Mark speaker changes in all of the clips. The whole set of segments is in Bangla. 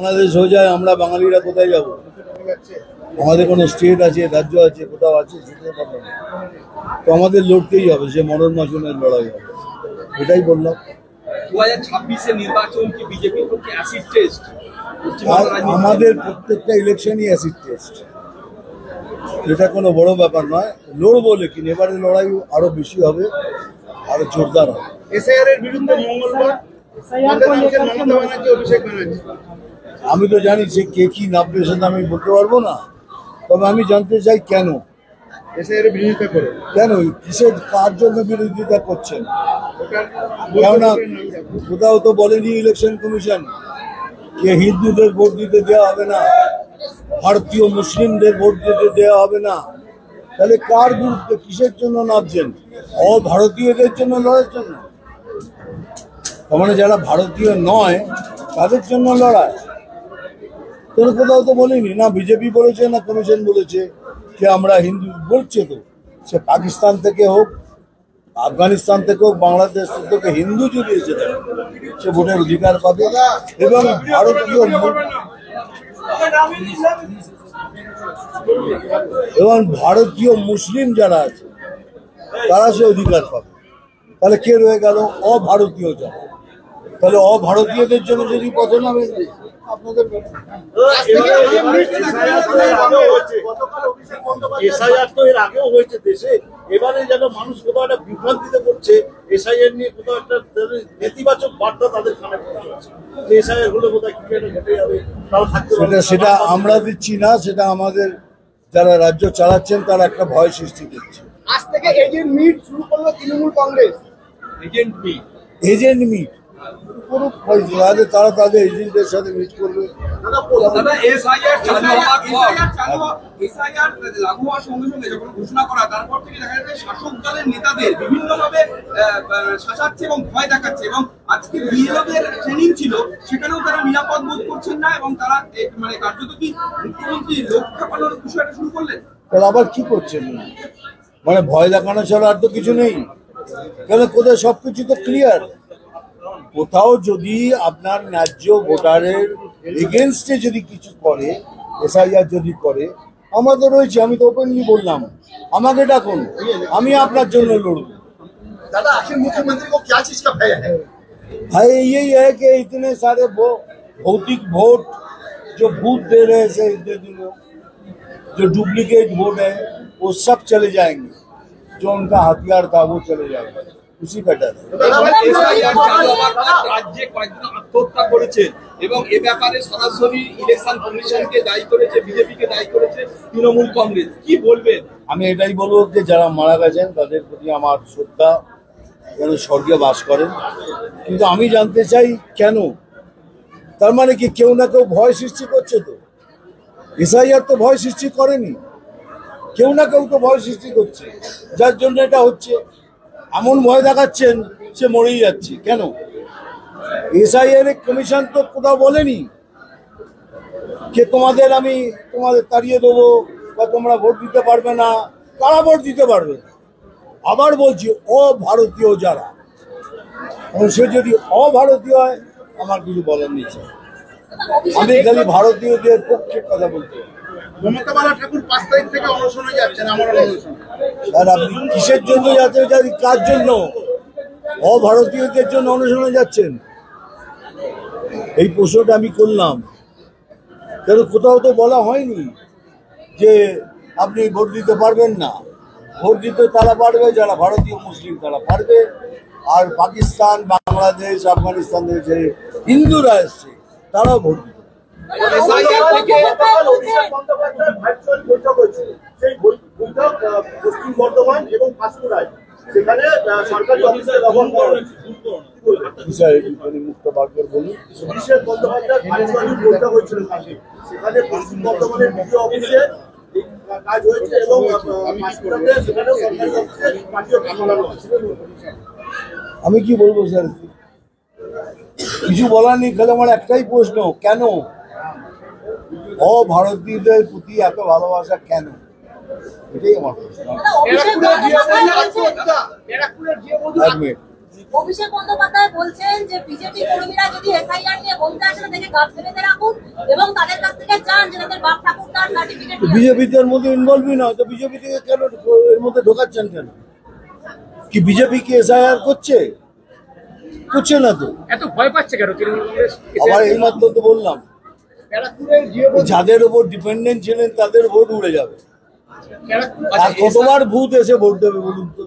Speaker 1: বাংলাদেশ হয়ে যায়, আমরা বাঙালিরা কোথায় যাব? আমাদের কোনো স্টেট আছে, রাজ্য আছে, কোথাও আছে? যেতে পারবো না। তো আমাদের লড়তেই হবে, সে মরণ মাসুনের লড়াই হবে, এটাই বললাম।
Speaker 2: 2026 নির্বাচন কি বিজেপির পক্ষে অ্যাসিড টেস্ট?
Speaker 1: আমাদের প্রত্যেকটা ইলেকশনই অ্যাসিড টেস্ট, এটা কোনো বড় ব্যাপার নয়। লড়বো, লেকিন এবারে লড়াই আরো বেশি হবে, আরো জোরদার হবে।
Speaker 3: এসআইআর এর বিরুদ্ধে মঙ্গলবার অভিষেক ব্যানার্জি,
Speaker 1: আমি তো জানি সে কে কি নামবে, সেটা আমি বলতে পারবো না। তবে আমি জানতে চাই কেন
Speaker 3: এসআইআর এর বিরোধিতা করে,
Speaker 1: কেন, কিসের, কার জন্য বিরোধিতা করছেন? কেননা কোথাও তো বলেনি ইলেকশন কমিশন যে হিন্দুদের ভোট দিতে দেওয়া হবে না, ভারতীয় মুসলিমদের ভোট দিতে দেওয়া হবে না। তাহলে কার বিরুদ্ধে, কিসের জন্য নামছেন? অভারতীয়দের জন্য লড়ার জন্য? তার মানে যারা ভারতীয় নয় তাদের জন্য লড়াই। তোর কোথাও তো বলিনি, না বিজেপি বলেছে না কমিশন বলেছে যে আমরা হিন্দু। বলছে তো, সে পাকিস্তান থেকে হোক, আফগানিস্তান থেকে হোক, বাংলাদেশ থেকে হিন্দু যদি এসে থাকে সে ভোটের অধিকার পাবে। এবং ভারতীয় মুসলিম যারা আছে তারা সে অধিকার পাবে। তাহলে কে রয়ে গেল? অভারতীয় যারা। তাহলে অভারতীয়দের জন্য যদি পথে নামে আপনাদের
Speaker 3: এসআইআর তো এর আগেও হয়েছে দেশে, এবারে যেন মানুষ কোথাও একটা বিভ্রান্তিতে পড়ছে এসআইআর নিয়ে, কোথাও একটা নেতিবাচক বার্তা তাদের কানে পড়ছে। এসআইআর হলে বোধহয় কি একটা ঘটে যাবে, তাও থাকতে পারে।
Speaker 1: সেটা আমরা দিচ্ছি না, সেটা আমাদের যারা রাজ্য চালাচ্ছেন তারা একটা ভয় সৃষ্টি করছে।
Speaker 3: আজ থেকে এজেন্ট মিট শুরু করলো তৃণমূল কংগ্রেস।
Speaker 1: এজেন্ট মিট করুক, তারা তাদের এজেন্টের সাথে মিট করবে।
Speaker 2: এসআইআর লাগু হওয়ার সঙ্গে সঙ্গে যখন ঘোষণা করা, তারপর থেকে দেখা যাচ্ছে শাসক দলের নেতাদের বিভিন্নভাবে শাসাচ্ছে এবং ভয় দেখাচ্ছে। এবং আজকে বিএলওদের ট্রেনিং ছিল, সেখানেও তারা নিরাপদ বোধ করছেন না এবং তারা মানে কার্যত কি মুখ্যমন্ত্রী লোক খাপানোর বিষয়টা শুরু করলেন।
Speaker 1: তাহলে আবার কি করছেন? মানে ভয় দেখানো ছাড়া আর তো কিছু নেই। কেন, কোথায় সবকিছু তো ক্লিয়ার। কোথাও যদি আপনার ন্যায্য ভোটারের এগেনস্টে যদি কিছু করে, এসআইআর যদি করে, আমরা তো রয়েছি। আমি তো ওপেনলি বললাম, আমাকে ডাকুন, আমি আপনার জন্য লড়ব।
Speaker 3: दादा आखिर मुख्यमंत्री को क्या चीज का भय है?
Speaker 1: भाई यही है कि इतने सारे भौतिक वोट जो बूथ दे रहे हैं इतने दिनों, जो डुप्लीकेट वोट है वो सब चले जाएंगे, जो उनका हथियार था वो चले जाएगा, उसी का डर है।
Speaker 2: রাজ্যে কয়েকজন আত্মহত্যা করেছে এবং এ ব্যাপারে সরাসরি ইলেকশন কমিশনকে দায়ী করেছে, বিজেপিকে দায়ী করেছে তৃণমূল কংগ্রেস। কি বলবেন?
Speaker 1: আমি এটাই বলবো যে যারা মারা গেছেন তাদের প্রতি আমার শ্রদ্ধা, যেন স্বর্গে বাস করেন। কিন্তু আমি জানতে চাই কেন? তার মানে কি কেউ না কেউ ভয় সৃষ্টি করছে? তো এসআইআর তো ভয় সৃষ্টি করেনি, কেউ না কেউ তো ভয় সৃষ্টি করছে, যার জন্য এটা হচ্ছে। এমন ভয় দেখাচ্ছেন সে মরেই যাচ্ছে কেন? এসআইআর কমিশন তো কোথাও বলেনি যে আমি তোমাদের তাড়িয়ে দেবো বা তোমরা ভোট দিতে পারবে না। কারা ভোট দিতে পারবে? আবার বলছি, অভারতীয় যারা, সে যদি অভারতীয় হয় আমার কিছু বলার নেই। আমি খালি ভারতীয়দের পক্ষে কথা বলতে।
Speaker 3: মমতা বালা ঠাকুর 5 তারিখ থেকে অনশনে যাচ্ছেন, আমার অনশন।
Speaker 1: আর আপনি কিসের জন্য যাচ্ছেন? কার জন্য? অভারতীয়দের জন্য অনশনে যাচ্ছেন? এই প্রশ্নটা আমি করলাম, কেন কোথাও তো বলা হয়নি যে আপনি ভোট দিতে পারবেন না। ভোট দিতে তারা পারবে যারা ভারতীয় মুসলিম, তারা পারবে। আর পাকিস্তান, বাংলাদেশ, আফগানিস্তান থেকে যে হিন্দুরা এসছে তারাও ভোট দিতে।
Speaker 3: পশ্চিম বর্ধমান এবং পাঁশকুড়ায় সেখানে সরকারি অফিসে
Speaker 1: মুক্ত বাগের বলুন,
Speaker 3: অভিষেক বন্দ্যোপাধ্যায় ভার্চুয়ালি বৈঠক হয়েছিল। সেখানে পশ্চিম বর্ধমানের বিডিও অফিসে কাজ হয়েছে এবং পাঁশকুড়াতে সেখানেও সরকারি অফিসে পাঠিয়ে পাঠানো হয়েছে।
Speaker 1: আমি কি বলবো স্যার? কিছু বলার নেই। খালি আমার একটাই প্রশ্ন, কেন অভারতীয়দের প্রতি এত ভালোবাসা কেন? এটাই আমার প্রশ্ন।
Speaker 4: অভিষেক বন্দ্যোপাধ্যায় বলছেন যে বিজেপি কর্মীরা যদি এসআইআর নিয়ে বলতে আসে তাদেরকে গাছ বেঁধে রাখুন এবং তাদের কাছ থেকে চান যে তাদের বাপ ঠাকুর তার সার্টিফিকেট।
Speaker 1: বিজেপিতে এর মধ্যে ইনভলভই না, তো বিজেপি থেকে কেন এর মধ্যে ঢোকাচ্ছেন কেন? কি বিজেপি কি এসআইআর করছে? করছে না তো।
Speaker 5: এত ভয় পাচ্ছে কেন তৃণমূল কংগ্রেস?
Speaker 1: আবার এই মাত্র তো বললাম, যাদের উপর ডিপেন্ডেন্ট ছিলেন তাদের ভোট উড়ে যাবে। আর কতবার ভূত এসে ভোট দেবে বলুন তো?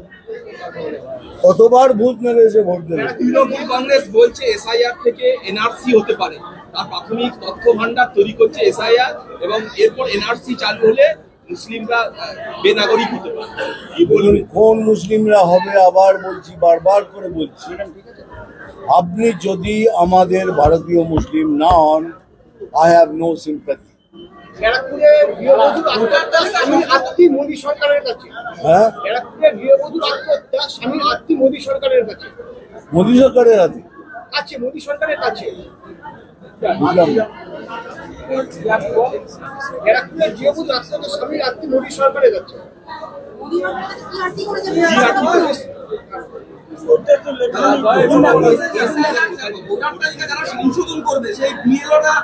Speaker 1: কতবার ভূত মেরে এসে ভোট দেবে?
Speaker 2: তৃণমূল কংগ্রেস বলছে এসআইআর থেকে এনআরসি হতে পারে, তার প্রাথমিক তথ্য ভান্ডার তৈরি করছে এসআইআর, এবং এরপর এনআরসি চালু হলে মুসলিমরা বেনাগরিক হতে পারে। কি
Speaker 1: বলুন,
Speaker 2: বলবেন?
Speaker 1: কোন মুসলিমরা হবে? আবার বলছি, বারবার করে বলছি, আপনি যদি আমাদের ভারতীয় মুসলিম না হন, আই হ্যাভ নো সিম্প্যাথি।
Speaker 3: ব্যারাকপুরে গৃহবধূর আত্মহত্যা স্বামীর আত্মীয় মোদী সরকারের কাছে।
Speaker 1: হ্যাঁ,
Speaker 3: ব্যারাকপুরে গৃহবধূর আত্মহত্যা স্বামীর আত্মীয় মোদী সরকারের কাছে।
Speaker 1: মোদী সরকারের হাতে?
Speaker 3: আছে, মোদী সরকারের কাছে।
Speaker 1: বুঝলাম না।
Speaker 3: ব্যারাকপুরে গৃহবধূর আত্মহত্যা স্বামীর আত্মীয় মোদী সরকারের কাছে।
Speaker 4: মোদী সরকারের কাছে কি আর্টি করেছে?
Speaker 2: ভোটার তালিকা যারা সংশোধন করবে সেই বিএলওরা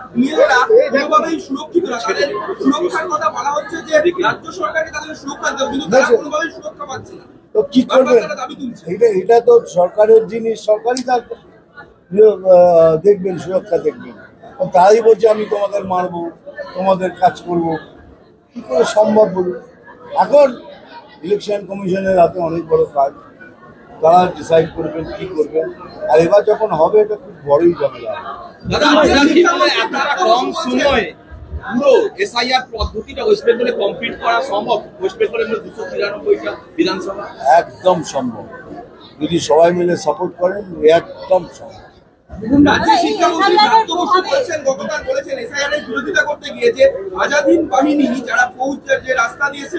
Speaker 2: কোনোভাবেই সুরক্ষিত না। তাদের সুরক্ষার কথা বলা হচ্ছে যে রাজ্য সরকারকে তাদের সুরক্ষা দেবে, কিন্তু তারা কোনোভাবেই সুরক্ষা পাচ্ছে না।
Speaker 1: তো কি করবে?
Speaker 2: তারা দাবি তুলছে।
Speaker 1: এটা তো সরকারের জিনিস, সরকারই তার দেখবেন, সুরক্ষা দেখবেন। তাই বলছে আমি তোমাদের মারবো, তোমাদের কাজ করব, কি করে সম্ভব বলুন? এখন ইলেকশন কমিশনের হাতে অনেক বড় কাজ, তারা ডিসাইড করবেন কি করবেন। আর এবার যখন হবে এটা খুব বড়ই ঝামেলা।
Speaker 2: দাদা, আপনারা কি বলে এতটা কম সময়ে পুরো এসআইআর পদ্ধতিটা ওয়েস্ট বেঙ্গলে কমপ্লিট করা সম্ভব? ওয়েস্ট বেঙ্গলের মধ্যে 293টা বিধানসভা
Speaker 1: একদম সম্ভব, যদি সবাই মিলে সাপোর্ট করেন, একদম সম্ভব।
Speaker 2: রাজ্যের শিক্ষামন্ত্রী ব্রাত্য বসু বলেছেন, গতকাল বলেছেন এসআইআর এর বিরোধিতা করতে গিয়ে যে আজাদ হিন্দ বাহিনী যারা ফৌজ যে রাস্তা দিয়েছে